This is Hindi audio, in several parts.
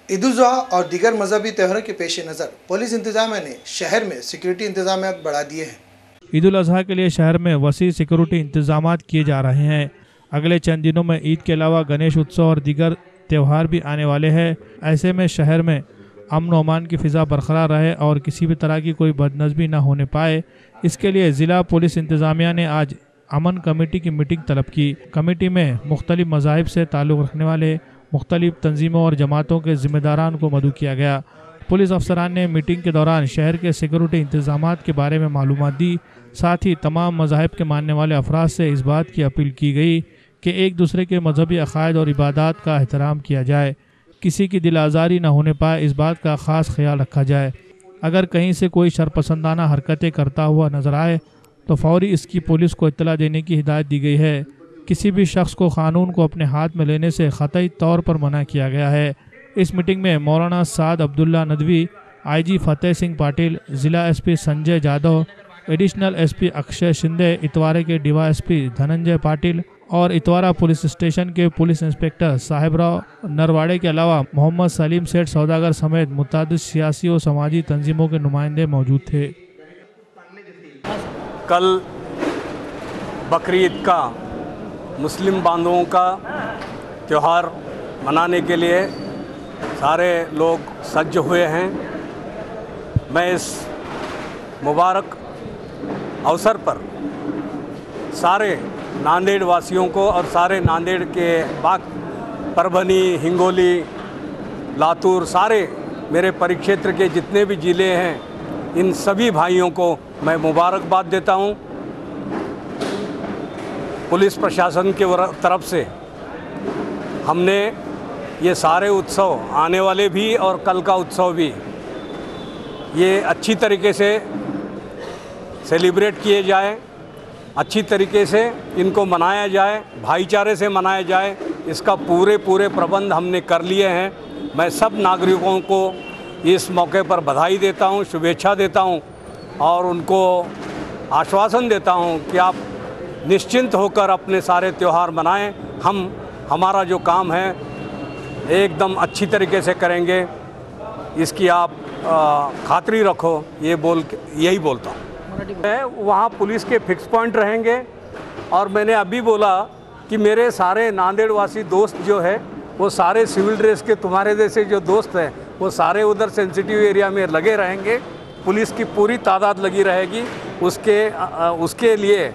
ईद उल जुहा और दीगर मजहबी त्योहारों के पेश नज़र पुलिस इंतजामिया ने शहर में सिक्योरिटी इंतजाम बढ़ा दिए हैं। ईद उल अजहा के लिए शहर में वसी सिक्योरिटी इंतजाम किए जा रहे हैं। अगले चंद दिनों में ईद के अलावा गणेश उत्सव और दीगर त्यौहार भी आने वाले हैं। ऐसे में शहर में अमन और अमान की फ़िज़ा बरकरार रहे और किसी भी तरह की कोई बदनज़मी न होने पाए, इसके लिए ज़िला पुलिस इंतजामिया ने आज अमन कमेटी की मीटिंग तलब की। कमेटी में मुख्तलिफ मज़ाहिब से ताल्लुक़ रखने वाले मुख्तलिफ तंजीमों और जमातों के ज़िम्मेदारान को मदऊ किया गया। पुलिस अफसरान ने मीटिंग के दौरान शहर के सिक्योरिटी इंतजामात के बारे में मालूमात दी। साथ ही तमाम मज़ाहिब के मानने वाले अफराद से इस बात की अपील की गई कि एक दूसरे के मजहबी अकायद और इबादत का एहतराम किया जाए, किसी की दिल आज़ारी न होने पाए, इस बात का ख़ास ख्याल रखा जाए। अगर कहीं से कोई शरपसंदाना हरकतें करता हुआ नजर आए तो फौरी इसकी पुलिस को इत्तला देने की हिदायत दी गई है। किसी भी शख्स को कानून को अपने हाथ में लेने से क़तई तौर पर मना किया गया है। इस मीटिंग में मौलाना साद अब्दुल्ला नदवी, IG फतेह सिंह पाटिल, ज़िला SP Sanjay Jadhav, additional SP Akshay Shinde, इतवारे के DYSP धनंजय पाटिल और इतवारा पुलिस स्टेशन के पुलिस इंस्पेक्टर साहिबराव नरवाड़े के अलावा मोहम्मद सलीम सेठ सौदागर समेत मुतादिद सियासी और समाजी तंजीमों के नुमाइंदे मौजूद थे। कल बकरीद का मुस्लिम बांधवों का त्यौहार मनाने के लिए सारे लोग सज्ज हुए हैं। मैं इस मुबारक अवसर पर सारे नांदेड़ वासियों को और सारे नांदेड़ के परभनी, हिंगोली, लातूर, सारे मेरे परिक्षेत्र के जितने भी ज़िले हैं, इन सभी भाइयों को मैं मुबारकबाद देता हूं। पुलिस प्रशासन के तरफ से हमने ये सारे उत्सव, आने वाले भी और कल का उत्सव भी, ये अच्छी तरीके से सेलिब्रेट किए जाए, अच्छी तरीके से इनको मनाया जाए, भाईचारे से मनाया जाए, इसका पूरे प्रबंध हमने कर लिए हैं। मैं सब नागरिकों को इस मौके पर बधाई देता हूं, शुभेच्छा देता हूं और उनको आश्वासन देता हूं कि आप निश्चिंत होकर अपने सारे त्यौहार मनाएं। हमारा जो काम है एकदम अच्छी तरीके से करेंगे, इसकी आप खातिरी रखो, यही बोलता हूँ। वहाँ पुलिस के फिक्स पॉइंट रहेंगे और मैंने अभी बोला कि मेरे सारे नांदेड़ वासी दोस्त जो है वो सारे सिविल ड्रेस के, तुम्हारे जैसे जो दोस्त हैं वो सारे उधर सेंसिटिव एरिया में लगे रहेंगे। पुलिस की पूरी तादाद लगी रहेगी। उसके लिए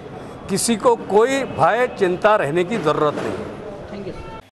किसी को कोई भय चिंता रहने की ज़रूरत नहीं।